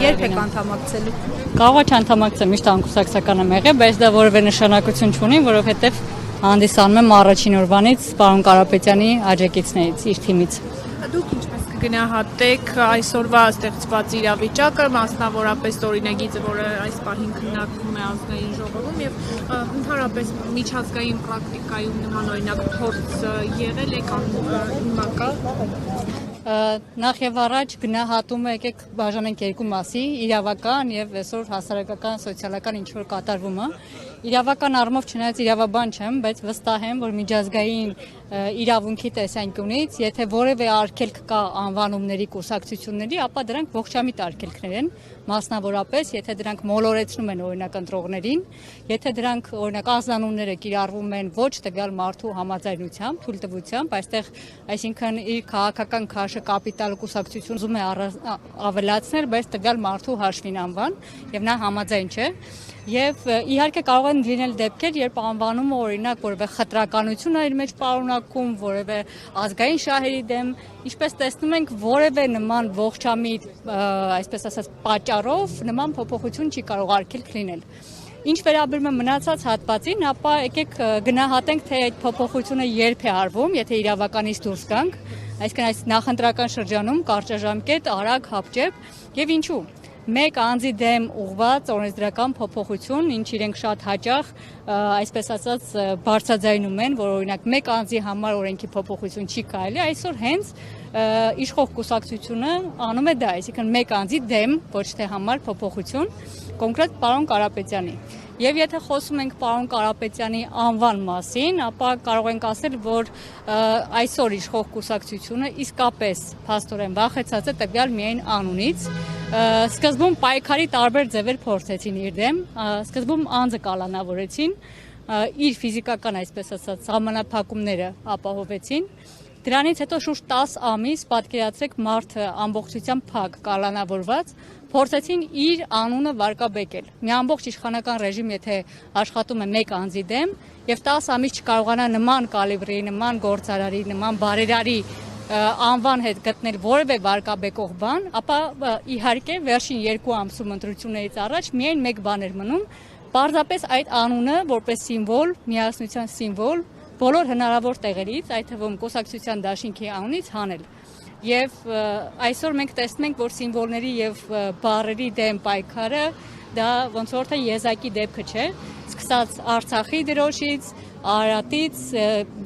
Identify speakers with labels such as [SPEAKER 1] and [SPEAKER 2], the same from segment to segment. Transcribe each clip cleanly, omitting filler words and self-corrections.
[SPEAKER 1] Երբ եք անդամակցելու։
[SPEAKER 2] Կարող է չանդամակցեմ, միշտ անկուսակցական եմ եղել, բայց դա որևէ նշանակություն չունի, որովհետև հանդիսանում եմ առաջին օրվանից պարոն Կարապետյանի աջակիցներից, իր թիմից։
[SPEAKER 1] Դուք ինչպես կգնահատեք այսօրվա ստեղծված իրավիճակը, մասնավորապես օրինագիծը, որը այս պահին քննարկվում է ազգային ժողովում եւ ընդհանրապես միջազգային պրակտիկայում նման օրինակ փորձ եղել է կամ հիմա կա։
[SPEAKER 2] Նախ եւ առաջ գնահատումը եկեք բաժանենք երկու մասի՝ իրավական եւ այսօր հասարակական, սոցիալական ինչ որ կատարվումը։ Իրավական առումով չնայած իրավաբան չեմ, բայց վստահ եմ, որ միջազգային իրավունքի տեսանկյունից, եթե որևէ արգելք կա անվանումների կուսակցությունների, ապա դրանք ողջամիտ արգելքներ են, մասնավորապես, եթե դրանք մոլորեցնում են օրինակ ընտրողներին, եթե դրանք օրինակ անձնանունները կիրառվում են ոչ տվյալ մարդու համաձայնությամբ, թույլտվությամբ, այստեղ, այսինքն իր քաղաքական քաշը կապիտալ կուսակցություն ուզում է ավելացնել, բայց տվյալ մարդու հաշվին անվան, եւ նա համաձայն չէ։ Եվ իհարկե կարող են լինել դեպքեր, երբ անվանումը օրինակ որևէ խտրականություն է իր մեջ պարունակում, որևէ ազգային շահերի դեմ, ինչպես տեսնում ենք, որևէ նման ողջամիտ, այսպես ասած, պատճառով նման փոփոխություն չի կարող արգելք լինել։ Ինչ վերաբերում է մնացած հատվածին, ապա եկեք գնահատենք, թե այդ փոփոխությունը երբ է արվում, եթե իրավականից դուրս գանք, այսինքն այս նախընտրական շրջանում կարճաժամկետ, արագ, հապճեպ եւ ինչու։ Մեկ անձի դեմ ուղված օրենսդրական փոփոխություն, ինչ իրենք շատ հաճախ, այսպես ասած, բարձրաձայնում են, որ օրինակ մեկ անձի համար օրենքի փոփոխություն չի կարելի, այսօր հենց իշխող կուսակցությունը անում է դա, այսինքն մեկ անձի դեմ, ոչ թե համար փոփոխություն, կոնկրետ պարոն Կարապետյանի։ Եվ եթե խոսում ենք պարոն Կարապետյանի անվան մասին, ապա կարող ենք ասել, որ այսօր իշխող կուսակցությունը իսկապես փաստորեն վախեցած է տվյալ միայն անունից։ Սկզբում պայքարի տարբեր ձևեր փորձեցին իր դեմ, սկզբում անձը կալանավորեցին, իր ֆիզիկական, այսպես ասած, սահմանափակումները ապահովեցին։ Դրանից հետո շուրջ 10 ամիս պատկերացրեք մարդը ամբողջությամբ փակ կալանավորված, փորձեցին իր անունը վարկաբեկել։ Մի ամբողջ իշխանական ռեժիմ, եթե աշխատում է մեկ անձի դեմ եւ 10 ամիս չկարողանա նման կալիբրի, նման գործարարի, նման բարերարի անվան հետ գտնել որևէ վարկաբեկող բան, ապա իհարկե վերջին 2 ամսում ընտրություններից առաջ միայն մեկ բան էր մնում, պարզապես այդ անունը որպես սիմվոլ, միասնության սիմվոլ բոլոր հնարավոր տեղերից, այդ թվում կուսակցության դաշինքի անունից հանել։ Եվ այսօր մենք տեսնում ենք, որ սիմվոլների եւ բառերի դեմ պայքարը դա ոնց որ թե եզակի դեպքը չէ, սկսած Արցախի դրոշից, Արարատից,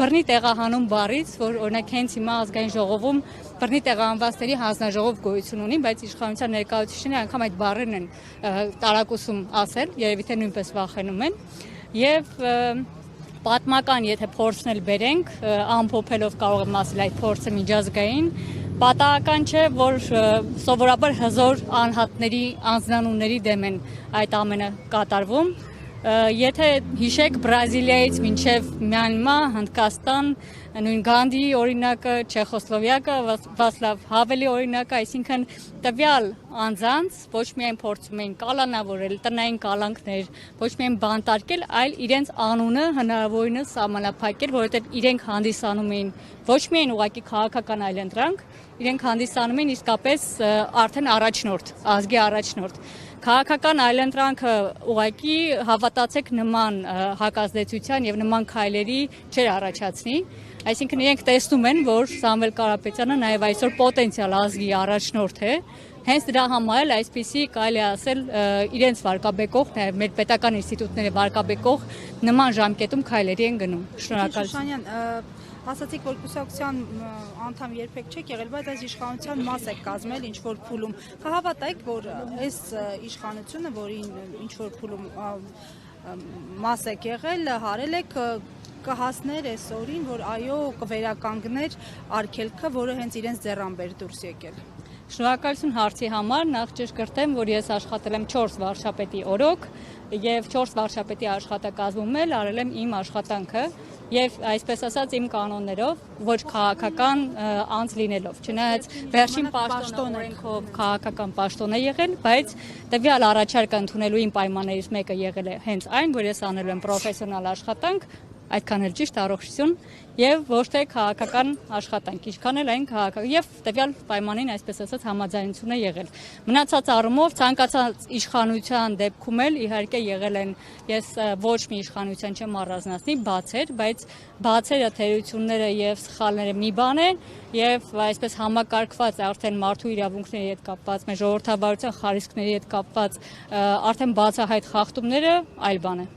[SPEAKER 2] բռնի տեղահանում բառից, որ օրինակ հենց հիմա ազգային ժողովում բռնի տեղահանվածների հանձնաժողով գոյություն ունի, բայց իշխանության ներկայացուցիչները անգամ այդ բառերն են տարակուսում ասել, երևի թե նույնպես վախենում են։ Եվ պատմական, եթե փորձնել բերենք, ամփոփելով կարող եմ ասել այդ փորձը միջազգային, պատահական չէ, որ սովորաբար հզոր անհատների անձնանունների դեմ են այդ ամենը կատարվում։ Եթե հիշեք Բրազիլիայից մինչև Մյանմա, Հնդկաստան, նույն Գանդիի օրինակը, Չեխոսլովակիա, Վասլավ Հավելի օրինակը, այսինքն տվյալ անձանց ոչ միայն փորձում էին կալանավորել, տնային կալանքներ, ոչ միայն բանտարկել, այլ իրենց անունը հնարավորինս սահմանափակել, որովհետև իրենք հանդիսանում էին ոչ միայն ուղղակի քաղաքական այլընտրանք, իրենք հանդիսանում էին իսկապես արդեն առաջնորդ, ազգի առաջնորդ։ Քաղաքական այլընտրանքը ուղղակի հավատացեք նման հակազդեցության եւ նման քայլերի չէր առաջացնի, այսինքն իրենք տեսնում են, որ Սամվել Կարապետյանը նաեւ այսօր պոտենցիալ ազգի առաջնորդ է, հենց դրա համար էլ այսպիսի կարելի ասել իրենց վարկաբեկող, նաեւ մեր պետական ինստիտուտները վարկաբեկող նման ժամկետում քայլերի են գնում։ Շնորհակալություն։
[SPEAKER 1] Ասացիք, որ կուսակցության անդամ երբեք չեք եղել, բայց այս իշխանության մաս եք կազմել ինչ-որ փուլում։ Կհավատայիք, որ այս իշխանությունը, որին ինչ-որ փուլում մաս եք եղել, հարել եք, կհասներ այս օրին, որ այո, կվերականգներ արգելքը, որը հենց իրենց ձեռան բեր դուրս եկել։
[SPEAKER 2] Շնորհակալություն հարցի համար, նախ ճշգրտեմ, որ ես աշխատել եմ 4 վարչապետի օրոք եւ 4 վարչապետի աշխատակազմում էլ արել եմ իմ աշխատանքը եւ այսպես ասած իմ կանոններով, ոչ քաղաքական անձ լինելով։ Չնայած վերջին պաշտոնով քաղաքական պաշտոն է եղել, բայց տվյալ առաջարկը ընդունելու իմ պայմաններից մեկը եղել է հենց այն, որ ես անելու եմ պրոֆեսիոնալ աշխատանք այդքան էլ ճիշտ առողջություն եւ ոչ թե քաղաքական աշխատանք, ինչքան էլ այն քաղաքական եւ տվյալ պայմանին, այսպես ասած, համաձայնություն է եղել։ Մնացած առումով ցանկացած իշխանության դեպքում էլ իհարկե եղել են, ես ոչ մի իշխանության չեմ առանձնացնի, բացեր, բայց բացերը, թերությունները եւ սխալները մի բան են եւ այսպես համակարգված արդեն մարդու իրավունքների հետ կապված, մեր ժողովրդավարության խարիսքների հետ կապված արդեն բացահայտ խախտումները այլ բան է։